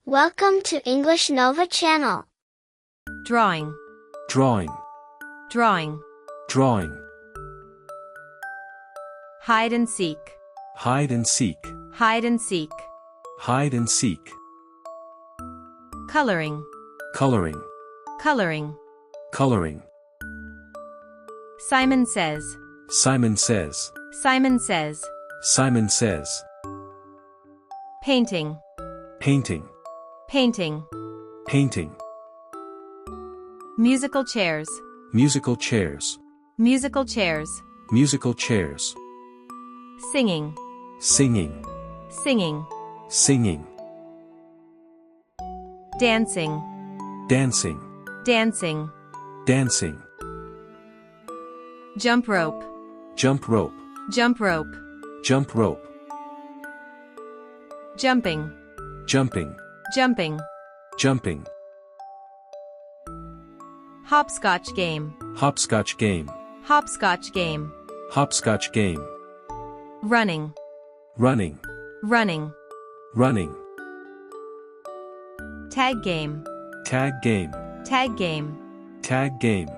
Welcome to EnglishNova Channel. Drawing. Drawing. Drawing. Drawing. Hide and seek. Hide and seek. Hide and seek. Hide and seek. Coloring. Coloring. Coloring. Coloring. Simon says. Simon says. Simon says. Simon says. Painting. Painting. Painting. Painting. Musical chairs. Musical chairs. Musical chairs. Musical chairs. Singing. Singing. Singing. Singing. Dancing. Dancing. Dancing. Dancing. Jump rope. Jump rope. Jump rope. Jump rope. Jumping. Jumping. Jumping. Jumping. Hopscotch game. Hopscotch game. Hopscotch game. Hopscotch game. Running. Running. Running. Running. Tag game. Tag game. Tag game. Tag game.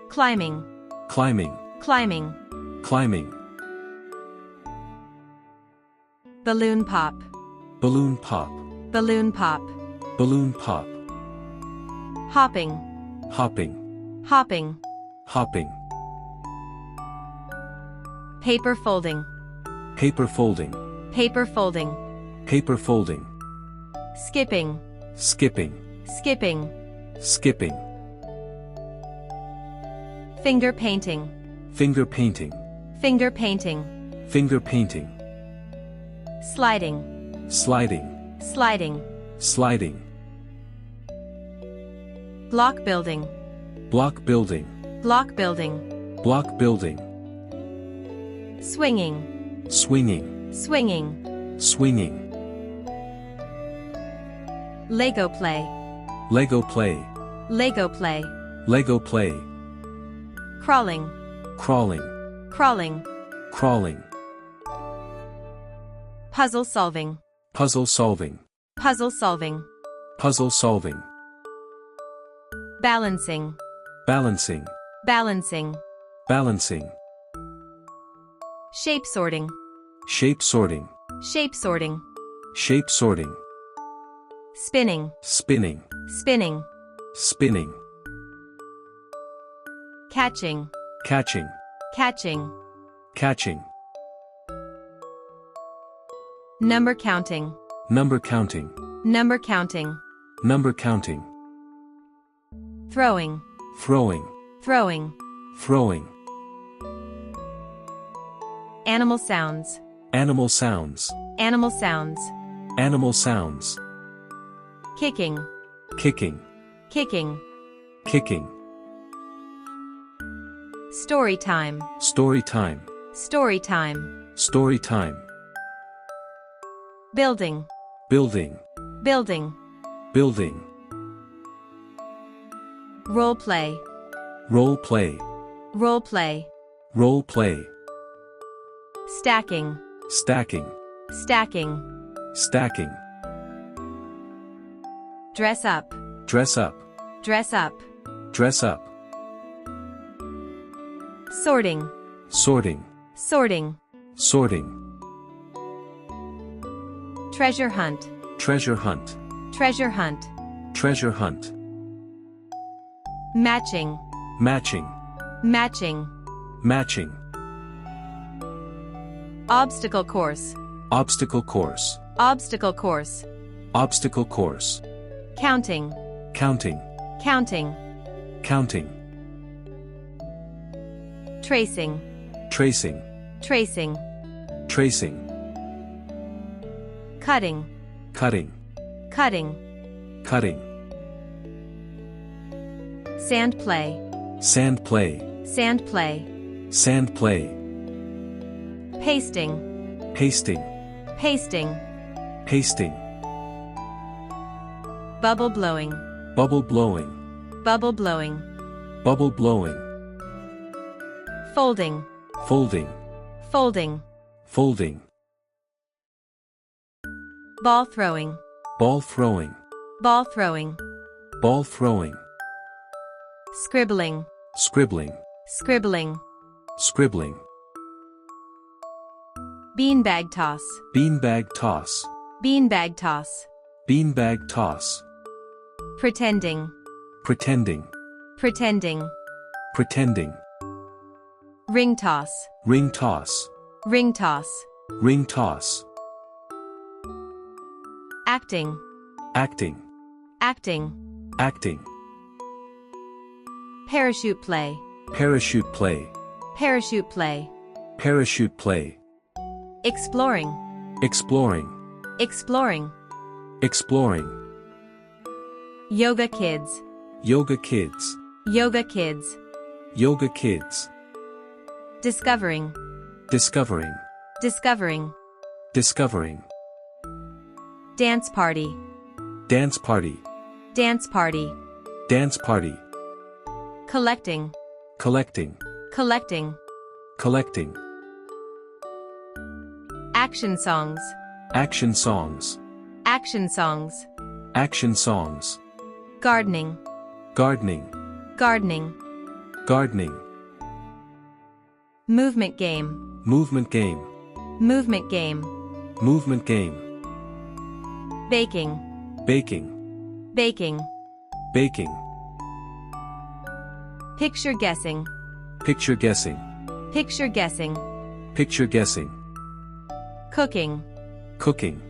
Climbing. Climbing. Climbing. Climbing. Balloon pop. Balloon pop. Balloon pop. Balloon pop. Hopping. Hopping. Hopping. Hopping. Paper folding. Paper folding. Paper folding. Paper folding. Skipping. Skipping. Skipping. Skipping. Finger painting. Finger painting. Finger painting. Finger painting. Sliding. Sliding. Sliding. Sliding. Block building. Block building. Block building. Block building. Swinging. Swinging. Swinging. Swinging. Lego play. Lego play. Lego play. Lego play. Crawling. Crawling. Crawling. Crawling. Puzzle solving. Puzzle solving. Puzzle solving. Puzzle solving. Balancing. Balancing. Balancing. Balancing. Shape sorting. Shape sorting. Shape sorting. Shape sorting. Spinning. Spinning. Spinning. Spinning. Catching. Catching. Catching. Catching. Number counting. Number counting. Number counting. Number counting. Throwing. Throwing. Throwing. Throwing. Animal sounds. Animal sounds. Animal sounds. Animal sounds. Kicking. Kicking. Kicking. Kicking. Story time. Story time. Story time. Story time. Building. Building. Building. Building. Role play. Role play. Role play. Role play. Stacking. Stacking. Stacking. Stacking. Dress up. Dress up. Dress up. Dress up. Sorting. Sorting. Sorting. Sorting. Treasure hunt. Treasure hunt. Treasure hunt. Treasure hunt. Matching. Matching. Matching. Matching. Obstacle course. Obstacle course. Obstacle course. Obstacle course. Counting. Counting. Counting. Counting. Tracing. Tracing. Tracing. Tracing. Cutting. Cutting. Cutting. Cutting. Sand play. Sand play. Sand play. Sand play. Pasting. Pasting. Pasting. Pasting. Bubble blowing. Bubble blowing. Bubble blowing. Bubble blowing. Folding. Folding. folding, folding, ball throwing, ball throwing, ball throwing, ball throwing, scribbling, scribbling, scribbling, scribbling, beanbag toss, beanbag toss, beanbag toss, beanbag toss, pretending, pretending, pretending, pretending, ring toss, ring toss, ring toss, ring toss, acting, acting, acting, acting, parachute play, parachute play, parachute play, parachute play, exploring, exploring, exploring, exploring, yoga kids, yoga kids, yoga kids, yoga kids, discovering, discovering, discovering, discovering, dance party, dance party, dance party, dance party, collecting, collecting, collecting, collecting, action songs, action songs, action songs, action songs, gardening, gardening, gardening, gardening, movement game, movement game, movement game, movement game, baking, baking, baking, baking, picture guessing, picture guessing, picture guessing, picture guessing, cooking, cooking,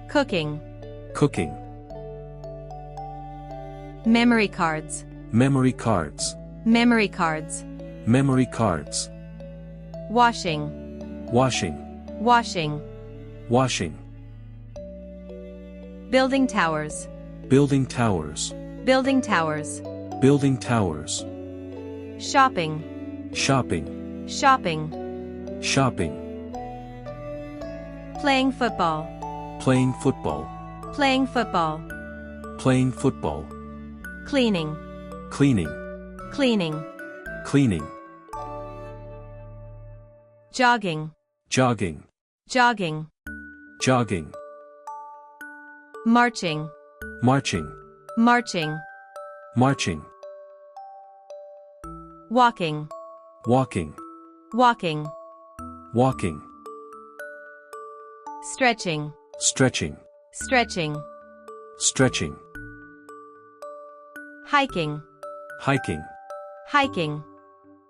cooking, cooking, memory cards, memory cards, memory cards, memory cards, washing, washing, washing, washing, building towers, building towers, building towers, building towers, shopping, shopping, shopping, shopping, playing football, playing football, playing football, playing football, cleaning, cleaning, cleaning, cleaning, jogging, jogging, jogging, jogging, marching, marching, marching, marching, walking, walking, walking, walking, stretching, stretching, stretching, stretching, hiking, hiking, hiking,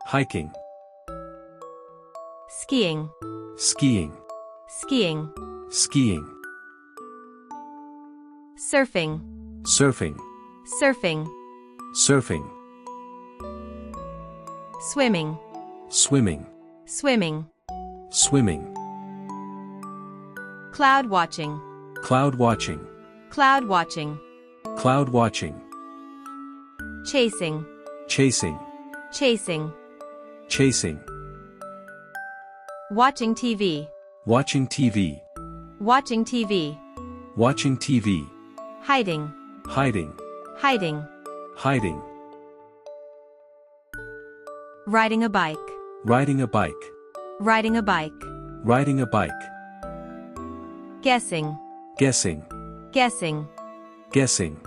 hiking, skiing, skiing, skiing, skiing, surfing, surfing, surfing, surfing, swimming, swimming, swimming, swimming, cloud watching, cloud watching, cloud watching, cloud watching, chasing, chasing, chasing, chasing, watching TV, watching TV, watching TV, watching TV, hiding, hiding, hiding, hiding, riding a bike, riding a bike, riding a bike, riding a bike, guessing, guessing, guessing, guessing,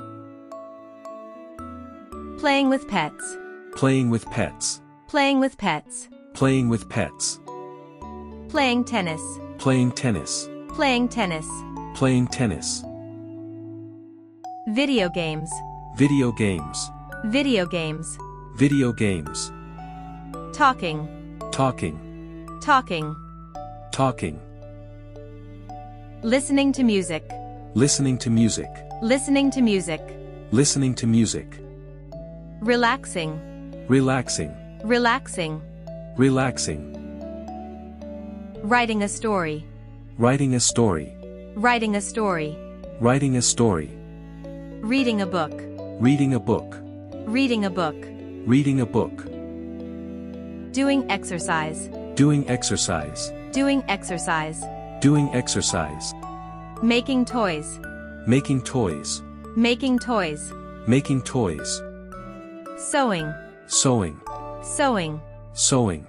playing with pets, playing with pets, playing with pets, playing with pets, playing tennis, playing tennis, playing tennis, playing tennis, video games, video games, video games, video games, talking, talking, talking, talking, listening to music, listening to music, listening to music, listening to music, relaxing, relaxing, relaxing, relaxing, writing a story, writing a story, writing a story, writing a story, reading a book, reading a book, reading a book, reading a book, doing exercise, doing exercise, doing exercise, doing exercise, making toys, making toys, making toys, making toys, sewing, sewing, sewing, sewing,